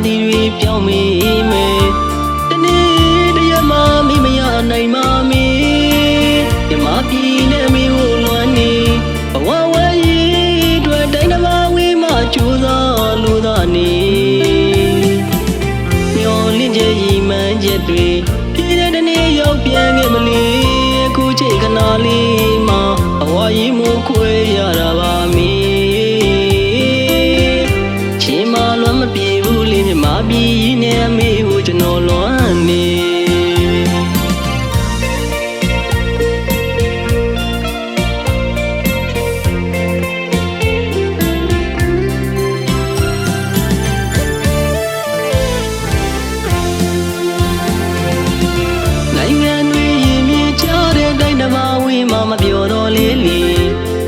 တိတွေပြောင်းမေးမယ်တနေ့တရက်မှမိမရနိုင်ပါမီမြမပြည်နဲ့မိဖို့လွမ်းနေဘဝဝဲရေးတွေ့တိုင်းတစ်ပါးဝေးမှကြိုးစားလို့သာနေမျောလင့်ချက်ရည်မှန်းချက်တွေပြည်တဲ့တနေ့ရောက်ပြန်ခဲ့မလီအခုချိန်ခဏလေးမှဘဝရည်မှုခွဲရတာပါမီချင်းမလွမ်းမပြေဘူးလေမြမပြည်နဲ့အမေကိုကျွန်တော်လွမ်းနေမပြောတော့လေလေ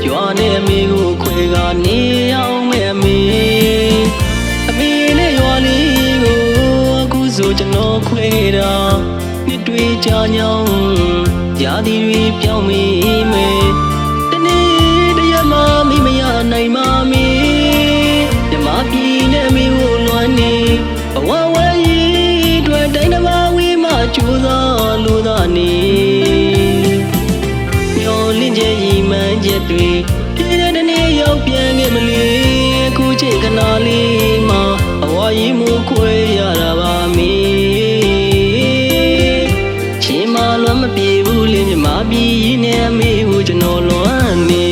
ကြွားနေအမေကိုခွဲကနေအောင်မဲ့အမေနဲ့ရွာလေးကိုအခုဆိုကျွန်တော်ခွဲတာနှစ်တွေကြာညောင်းရာသီတွေပြောင်းမေးမယ်တနေ့တရက်မှမိမရနိုင်ပါမီမြမပြည်နဲ့အမေကိုလွမ်းနေဘဝဝဲရေးတွေ့တိုင်းတစ်ပါးဝေးမှကြိုးစားလို့သာနေချက်တွေပြည်တဲ့တနေ့ရောက်ပြန်ခဲ့မလီအခုချိန်ခဏလေးမှအဝါရီမှုခွဲရတာပါမီချင်းမလွမ်းမပြေဘူးလေမြမပြည်နဲ့အမေကိုကျွန်တော်လွမ်းနေ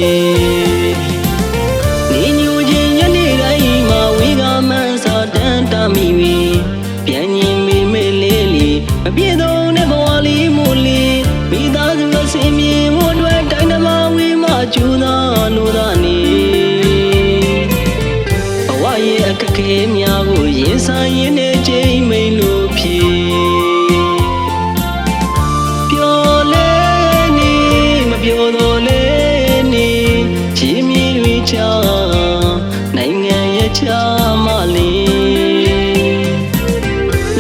နေညူချင်းညနေတိုင်းမှဝေကမန်းစာတန်းတမိဝီပြန်ရင်မေမေလေးလီမပြေတော့တဲ့ဘဝလေးမို့လီမိသားစုအစင်ပြေဖို့အတွက်တိုင်းတစ်ပါးဝေးမှကျူသာလို့သာနေဘဝရဲ့အခက်ခဲများကိုရင်ဆိုင်ရင်းနဲ့ချိန်မိန်လို့ဖြစ်ပျော်လဲနေမပျော်တော့လဲနေချီမီတွေချာနိုင်ငံရဲ့ချာမလေး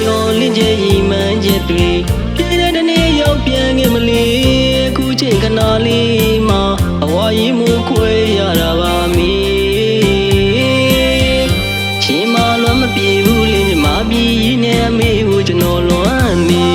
ညော်လင့်ချက်ရည်မှန်းချက်တွေပြည်တဲ့တနေ့ရောက်ပြန်ခဲ့မလီအခုချိန်ခဏလေးမှအဝါရီမှုခွဲရတာပါမီချင်းမလွမ်းမပြေဘူးလေမြမပြည်နဲ့အမေကိုကျွန်တော်လွမ်းနေ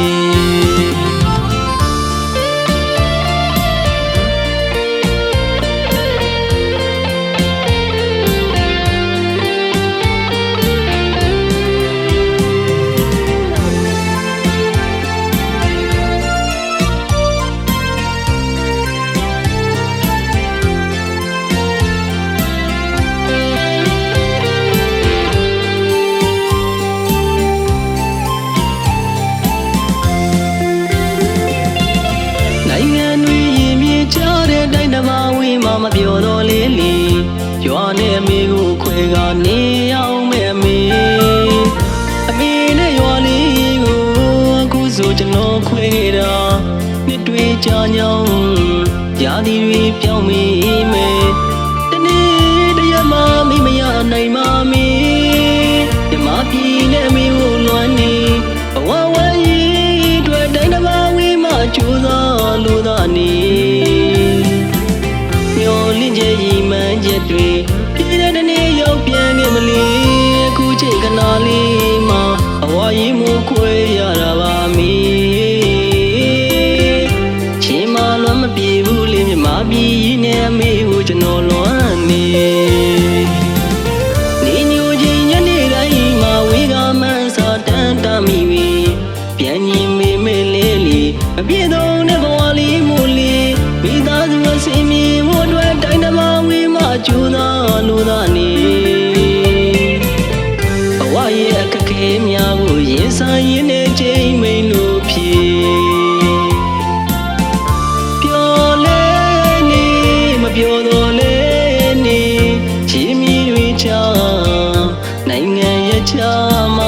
မပြောတော့လေလေရွာနဲ့အမေကိုခွဲကနေအောင်မဲ့အမေနဲ့ရွာလေးကိုအခုဆိုကျွန်တော်ခွဲတာနှစ်တွေကြာညောင်းရာသီတွေပြောင်းမေးမယ်တနေ့တရက်မှမိမရနိုင်ပါမီမြမပြည်နဲ့အမေကိုလွမ်းနေဘဝဝဲရေးတွေ့တိုင်းတစ်ပါးဝေးမှကြိုးစားလို့သာနေလင့်ချက်ရည်မှန်းချက်တွေပြည်တဲ့တနေ့ရောက်ပြန်ခဲ့မလီအခုချိန်ခဏလေးမှအဝါရီမှုခွဲရတာပါမီချင်းမလွမ်းမပြေဘူးလေမြမပြည်နဲ့အမေကိုကျွန်တော်လွမ်းနေနေညူချင်းညနေတိုင်းမှဝေကမန်းစာတန်းတမိဝီပြန်ရင်မေမေလေးလီမပြေတော့တဲ့ဘဝလေးမို့လီမိသားစုအစင်မြေဖို့အတွက်တိုင်းတစ်ပါးဝေးမှကြိုးစားလို့သာနေဘဝရဲ့အခက်ခဲများကိုရင်ဆိုင်ရင်းနဲ့ချိန်မိန်လို့ဖြစ်ပျော်လဲနေမပျော်တော့လဲနေချီမီတွေချာနိုင်ငံရဲ့ချာမ